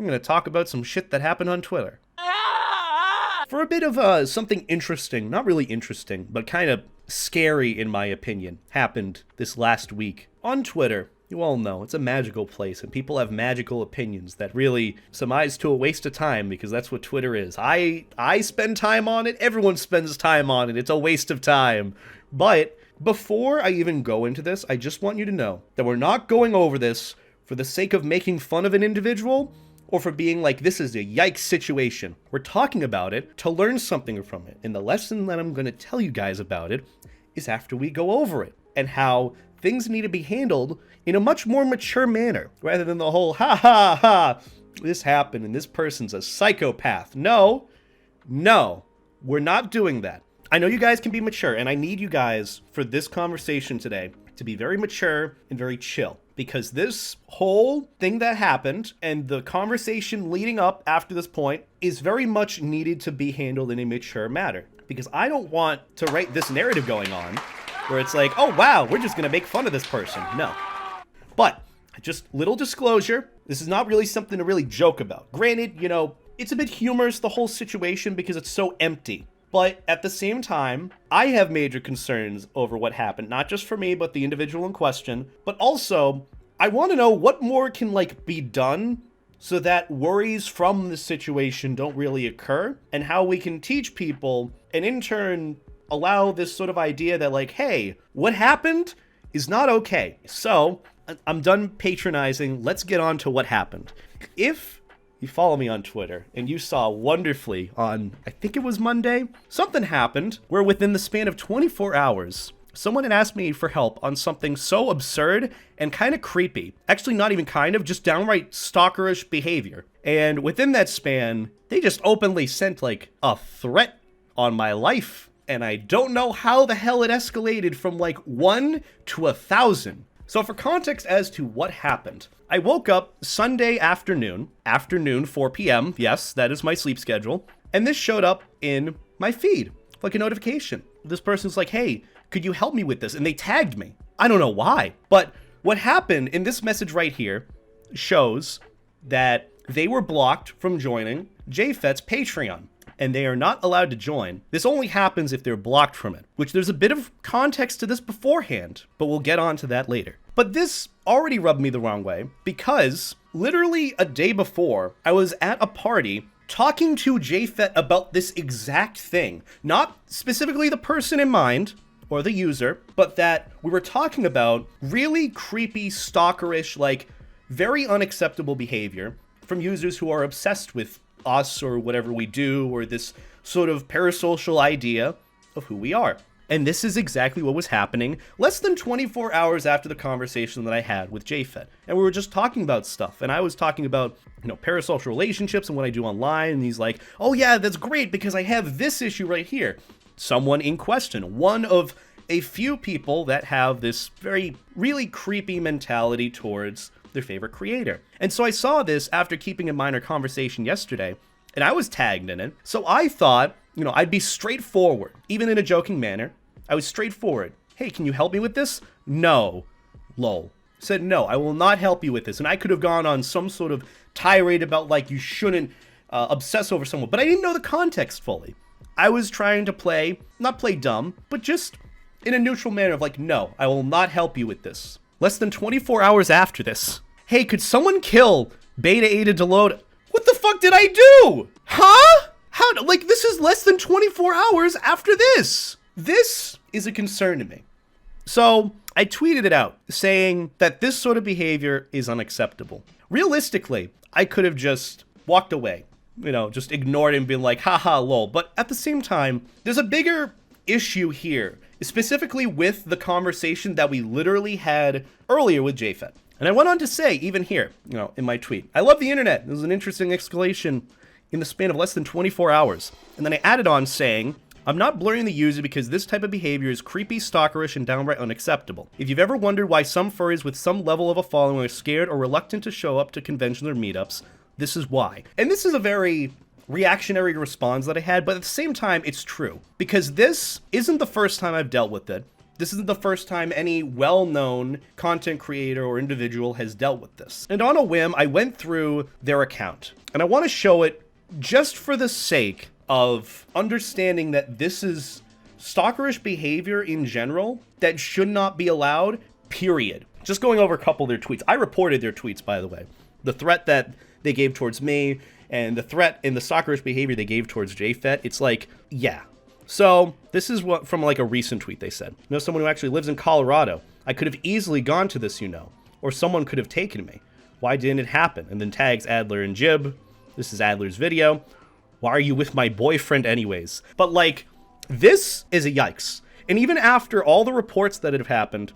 I'm gonna talk about some shit that happened on Twitter. For a bit of something interesting, not really interesting, but kind of scary in my opinion, happened this last week. On Twitter, you all know, it's a magical place, and people have magical opinions that really surmise to a waste of time, because that's what Twitter is. I spend time on it, everyone spends time on it, it's a waste of time. But before I even go into this, I just want you to know that we're not going over this for the sake of making fun of an individual, or for being like, this is a yikes situation. We're talking about it to learn something from it. And the lesson that I'm going to tell you guys about it is after we go over it, and how things need to be handled in a much more mature manner, rather than the whole, ha ha ha, this happened and this person's a psychopath. No, we're not doing that. I know you guys can be mature, and I need you guys for this conversation today to be very mature and very chill. Because this whole thing that happened and the conversation leading up after this point is very much needed to be handled in a mature manner. Because I don't want to write this narrative going on where it's like, oh wow, we're just gonna make fun of this person. No. But, just little disclosure, this is not really something to really joke about. Granted, you know, it's a bit humorous, the whole situation, because it's so empty. But at the same time, I have major concerns over what happened, not just for me, but the individual in question. But also, I want to know what more can, like, be done so that worries from the situation don't really occur, and how we can teach people, and in turn, allow this sort of idea that, like, hey, what happened is not okay. So, I'm done patronizing. Let's get on to what happened. If you follow me on Twitter, and you saw wonderfully on, I think it was Monday, something happened where within the span of 24 hours, someone had asked me for help on something so absurd and kind of creepy. Actually, not even kind of, just downright stalkerish behavior. And within that span, they just openly sent like a threat on my life. And I don't know how the hell it escalated from like 1 to 1,000. So for context as to what happened, I woke up Sunday afternoon, 4 p.m. Yes, that is my sleep schedule. And this showed up in my feed, like a notification. This person's like, hey, could you help me with this? And they tagged me. I don't know why, but what happened in this message right here shows that they were blocked from joining JFET's Patreon, and they are not allowed to join. This only happens if they're blocked from it, which there's a bit of context to this beforehand, but we'll get on to that later. But this already rubbed me the wrong way, because literally a day before, I was at a party talking to JFET about this exact thing. Not specifically the person in mind, or the user, but that we were talking about really creepy, stalkerish, like, very unacceptable behavior from users who are obsessed with us or whatever we do, or this sort of parasocial idea of who we are. And this is exactly what was happening less than 24 hours after the conversation that I had with JFET. And we were just talking about stuff, and I was talking about, you know, parasocial relationships and what I do online, and he's like, oh yeah, that's great because I have this issue right here. Someone in question, one of a few people that have this very, really creepy mentality towards their favorite creator. And so I saw this after keeping a minor conversation yesterday, and I was tagged in it. So I thought, you know, I'd be straightforward, even in a joking manner. I was straightforward. Hey, can you help me with this? No. Lol. Said, no, I will not help you with this. And I could have gone on some sort of tirade about, like, you shouldn't obsess over someone, but I didn't know the context fully. I was trying to not play dumb, but just in a neutral manner of like, no, I will not help you with this. Less than 24 hours after this, hey, could someone kill BetaEtaDelota? What the fuck did I do? Huh? How, like, this is less than 24 hours after this. This is a concern to me. So I tweeted it out saying that this sort of behavior is unacceptable. Realistically, I could have just walked away, you know, just ignored him and been like, haha, lol. But at the same time, there's a bigger issue here, specifically with the conversation that we literally had earlier with JFET. And I went on to say, even here, you know, in my tweet, I love the internet. It was an interesting escalation in the span of less than 24 hours. And then I added on saying, I'm not blurring the user because this type of behavior is creepy, stalkerish, and downright unacceptable. If you've ever wondered why some furries with some level of a following are scared or reluctant to show up to conventions or meetups, this is why. And this is a very reactionary response that I had, but at the same time, it's true. Because this isn't the first time I've dealt with it. This isn't the first time any well-known content creator or individual has dealt with this. And on a whim, I went through their account, and I want to show it just for the sake of understanding that this is stalkerish behavior in general that should not be allowed, period. Just going over a couple of their tweets. I reported their tweets, by the way. The threat that they gave towards me and the threat and the stalkerish behavior they gave towards JFET, it's like, yeah. So this is what from like a recent tweet they said. You know, someone who actually lives in Colorado. I could have easily gone to this, you know, or someone could have taken me. Why didn't it happen? And then tags Adler and Jib. This is Adler's video. Why are you with my boyfriend anyways? But like, this is a yikes. And even after all the reports that have happened,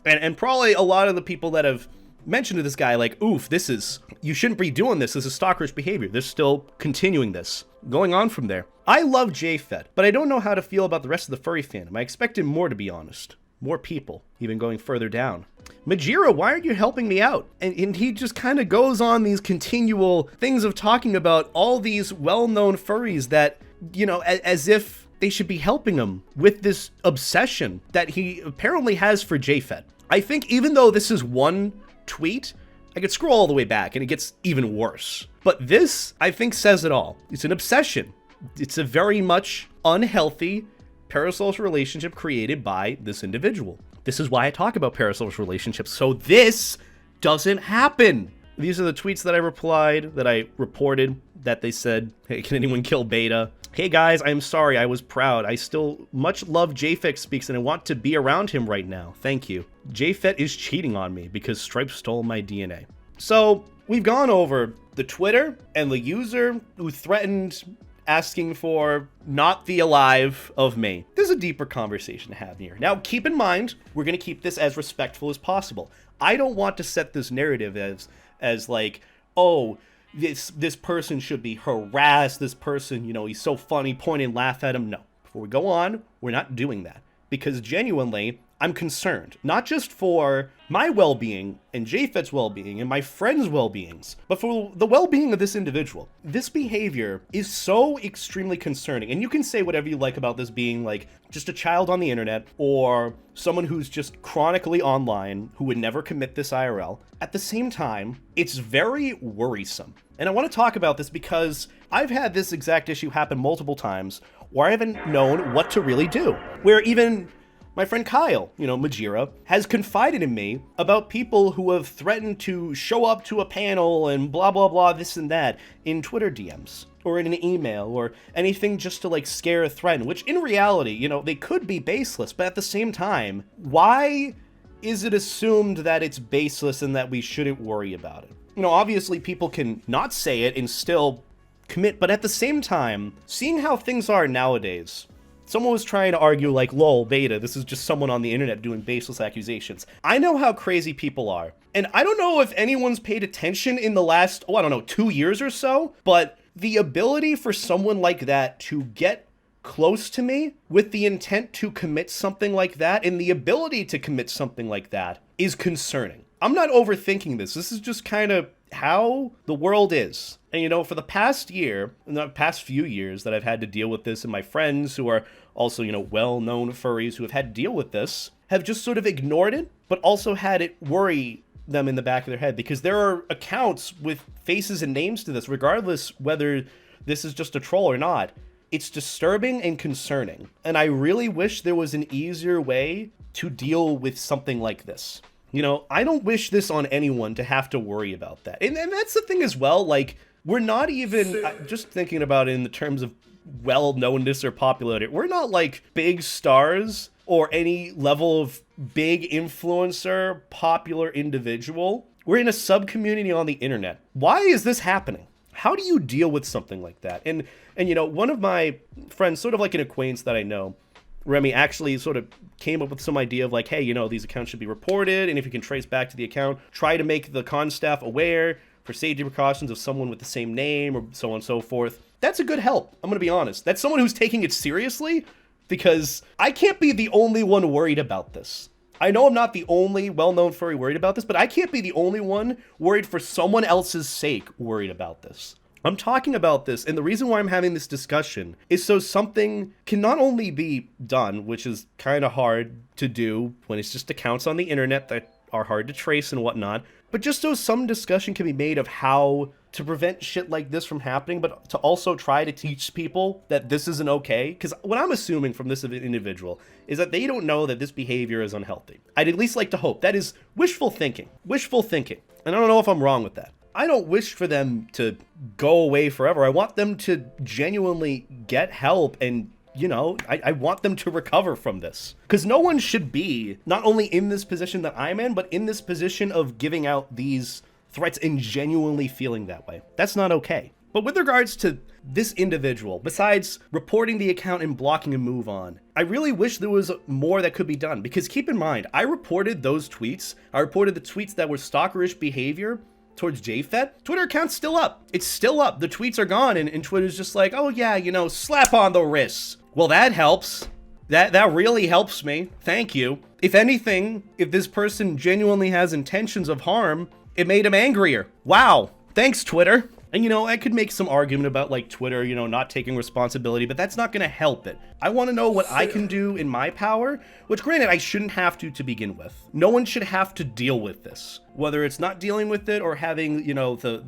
and probably a lot of the people that have mentioned to this guy, like, oof, this is, you shouldn't be doing this. This is stalkerish behavior. They're still continuing this. Going on from there. I love JFET, but I don't know how to feel about the rest of the furry fandom. I expected more, to be honest. More people, even going further down. Majira, why aren't you helping me out? And he just kind of goes on these continual things of talking about all these well-known furries that, you know, as if they should be helping him with this obsession that he apparently has for JFET. I think even though this is one tweet, I could scroll all the way back and it gets even worse. But this, I think, says it all. It's an obsession. It's a very much unhealthy parasocial relationship created by this individual. This is why I talk about parasocial relationships, so this doesn't happen. These are the tweets that I replied, that I reported, that they said, hey, can anyone kill Beta? Hey guys, I'm sorry, I was proud. I still much love JFET speaks and I want to be around him right now. Thank you. JFET is cheating on me because Stripe stole my DNA. So we've gone over the Twitter and the user who threatened asking for not the alive of me. There's a deeper conversation to have here. Now, keep in mind, we're going to keep this as respectful as possible. I don't want to set this narrative as like, oh, this person should be harassed. This person, you know, he's so funny, point and laugh at him. No. Before we go on, we're not doing that. Because genuinely, I'm concerned, not just for my well-being and JFET's well-being and my friends' well-beings, but for the well-being of this individual. This behavior is so extremely concerning, and you can say whatever you like about this being like just a child on the internet or someone who's just chronically online who would never commit this IRL. At the same time, it's very worrisome. And I want to talk about this because I've had this exact issue happen multiple times where I haven't known what to really do. Where even my friend Kyle, you know, Majira, has confided in me about people who have threatened to show up to a panel and blah, blah, blah, this and that in Twitter DMs or in an email or anything just to like scare or threaten, which in reality, you know, they could be baseless, but at the same time, why is it assumed that it's baseless and that we shouldn't worry about it? You know, obviously people can not say it and still commit, but at the same time, seeing how things are nowadays, someone was trying to argue like, lol, Beta, this is just someone on the internet doing baseless accusations. I know how crazy people are. And I don't know if anyone's paid attention in the last, 2 years or so, but the ability for someone like that to get close to me with the intent to commit something like that and the ability to commit something like that is concerning. I'm not overthinking this. This is just kind of how the world is. And you know, for the past year, and the past few years that I've had to deal with this, and my friends who are also, you know, well-known furries who have had to deal with this, have just sort of ignored it, but also had it worry them in the back of their head, because there are accounts with faces and names to this, regardless whether this is just a troll or not. It's disturbing and concerning, and I really wish there was an easier way to deal with something like this. You know, I don't wish this on anyone to have to worry about that. And that's the thing as well, like, we're not even, just thinking about it in the terms of well-knownness or popularity, we're not like big stars or any level of big influencer, popular individual. We're in a sub-community on the internet. Why is this happening? How do you deal with something like that? And you know, one of my friends, sort of like an acquaintance that I know, Remy, actually sort of came up with some idea of like, hey, you know, these accounts should be reported, and if you can trace back to the account, try to make the con staff aware for safety precautions of someone with the same name or so on and so forth. That's a good help. I'm going to be honest. That's someone who's taking it seriously, because I can't be the only one worried about this. I know I'm not the only well-known furry worried about this, but I can't be the only one worried for someone else's sake worried about this. I'm talking about this, and the reason why I'm having this discussion is so something can not only be done, which is kind of hard to do when it's just accounts on the internet that are hard to trace and whatnot, but just so some discussion can be made of how to prevent shit like this from happening, but to also try to teach people that this isn't okay. Because what I'm assuming from this individual is that they don't know that this behavior is unhealthy. I'd at least like to hope. That is wishful thinking. Wishful thinking. And I don't know if I'm wrong with that. I don't wish for them to go away forever. I want them to genuinely get help and, you know, I want them to recover from this. Because no one should be not only in this position that I'm in, but in this position of giving out these threats and genuinely feeling that way. That's not okay. But with regards to this individual, besides reporting the account and blocking and move on, I really wish there was more that could be done. Because keep in mind, I reported those tweets. I reported the tweets that were stalkerish behavior towards JFET. Twitter account's still up. It's still up. The tweets are gone, and Twitter's just like, oh yeah, you know, slap on the wrists. Well, that helps. That really helps me. Thank you. If anything, if this person genuinely has intentions of harm, it made him angrier. Wow. Thanks, Twitter. And, you know, I could make some argument about, like, Twitter, you know, not taking responsibility, but that's not going to help it. I want to know what I can do in my power, which, granted, I shouldn't have to begin with. No one should have to deal with this, whether it's not dealing with it or having, you know, the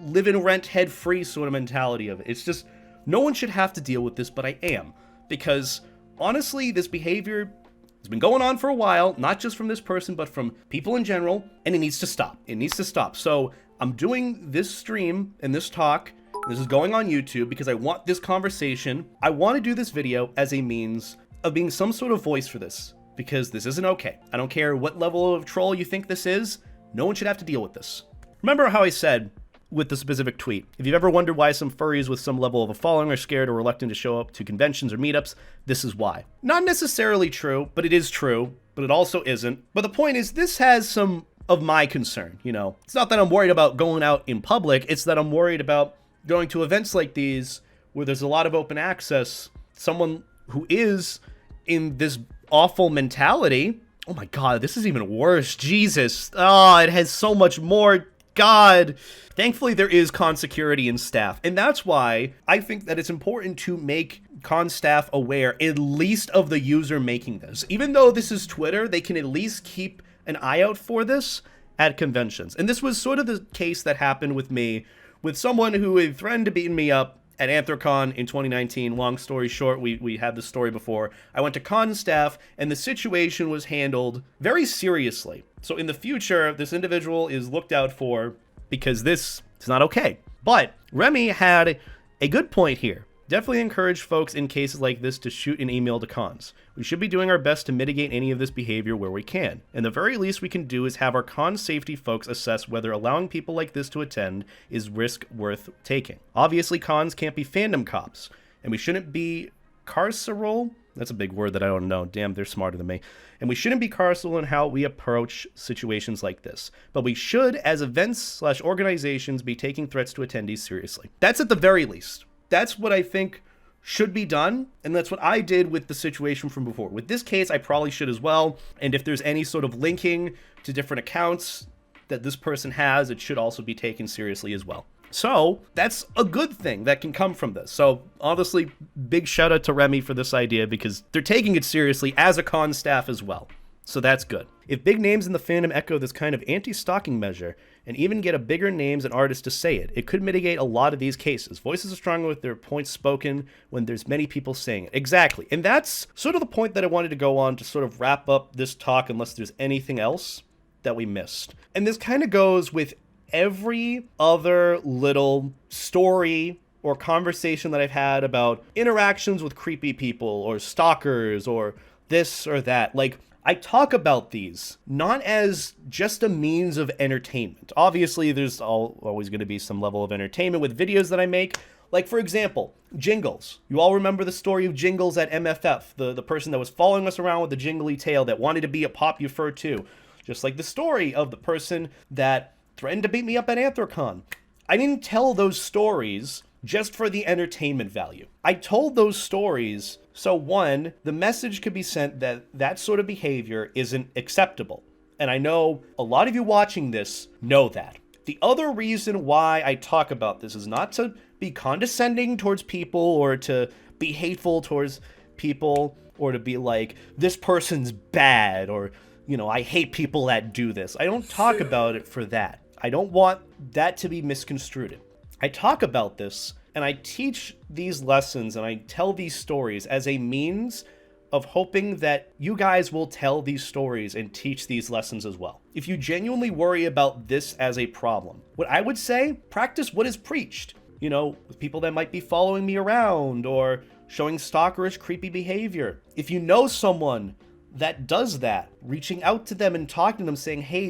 live in rent, head free sort of mentality of it. It's just, no one should have to deal with this, but I am. Because, honestly, this behavior has been going on for a while, not just from this person, but from people in general, and it needs to stop. It needs to stop. So I'm doing this stream and this talk. This is going on YouTube because I want this conversation. I want to do this video as a means of being some sort of voice for this, because this isn't okay. I don't care what level of troll you think this is. No one should have to deal with this. Remember how I said with the specific tweet, if you've ever wondered why some furries with some level of a following are scared or reluctant to show up to conventions or meetups, this is why. Not necessarily true, but it is true, but it also isn't. But the point is, this has some of my concern, you know. It's not that I'm worried about going out in public, it's that I'm worried about going to events like these where there's a lot of open access. Someone who is in this awful mentality, oh my god, this is even worse, Jesus. Oh, it has so much more, God. Thankfully, there is con security in staff, and that's why I think that it's important to make con staff aware, at least of the user making this. Even though this is Twitter, they can at least keep an eye out for this at conventions. And this was sort of the case that happened with me, with someone who had threatened to beat me up at Anthrocon in 2019. Long story short, we had this story before. I went to con staff, and the situation was handled very seriously. So in the future, this individual is looked out for, because this is not okay. But Remy had a good point here. Definitely encourage folks in cases like this to shoot an email to cons. We should be doing our best to mitigate any of this behavior where we can. And the very least we can do is have our con safety folks assess whether allowing people like this to attend is risk worth taking. Obviously, cons can't be fandom cops, and we shouldn't be carceral. That's a big word that I don't know. Damn, they're smarter than me. And we shouldn't be carceral in how we approach situations like this. But we should, as events/organizations, be taking threats to attendees seriously. That's at the very least. That's what I think should be done, and that's what I did with the situation from before. With this case, I probably should as well, and if there's any sort of linking to different accounts that this person has, it should also be taken seriously as well. So, that's a good thing that can come from this. So, honestly, big shout out to Remy for this idea, because they're taking it seriously as a con staff as well. So that's good. If big names in the fandom echo this kind of anti-stalking measure, and even get a bigger names and artists to say it, it could mitigate a lot of these cases. Voices are stronger with their points spoken when there's many people saying it. Exactly. And that's sort of the point that I wanted to go on to sort of wrap up this talk, unless there's anything else that we missed. And this kind of goes with every other little story or conversation that I've had about interactions with creepy people or stalkers or this or that. Like, I talk about these not as just a means of entertainment. Obviously, there's always going to be some level of entertainment with videos that I make. Like, for example, Jingles. You all remember the story of Jingles at MFF, the person that was following us around with the jingly tail that wanted to be a Pop You Fur too. Just like the story of the person that threatened to beat me up at Anthrocon. I didn't tell those stories just for the entertainment value. I told those stories so, one, the message could be sent that that sort of behavior isn't acceptable. And I know a lot of you watching this know that. The other reason why I talk about this is not to be condescending towards people or to be hateful towards people or to be like, this person's bad or, you know, I hate people that do this. I don't talk about it for that. I don't want that to be misconstrued. I talk about this and I teach these lessons and I tell these stories as a means of hoping that you guys will tell these stories and teach these lessons as well. If you genuinely worry about this as a problem, what I would say, practice what is preached. You know, with people that might be following me around or showing stalkerish, creepy behavior. If you know someone that does that, reaching out to them and talking to them saying, hey,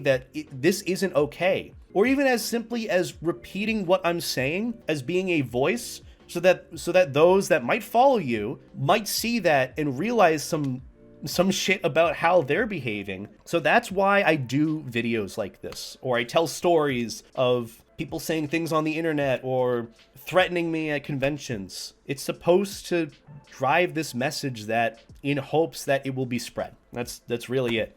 this isn't okay. Or even as simply as repeating what I'm saying as being a voice so that those that might follow you might see that and realize some shit about how they're behaving. So that's why I do videos like this, or I tell stories of people saying things on the internet or threatening me at conventions. It's supposed to drive this message that in hopes that it will be spread. That's really it.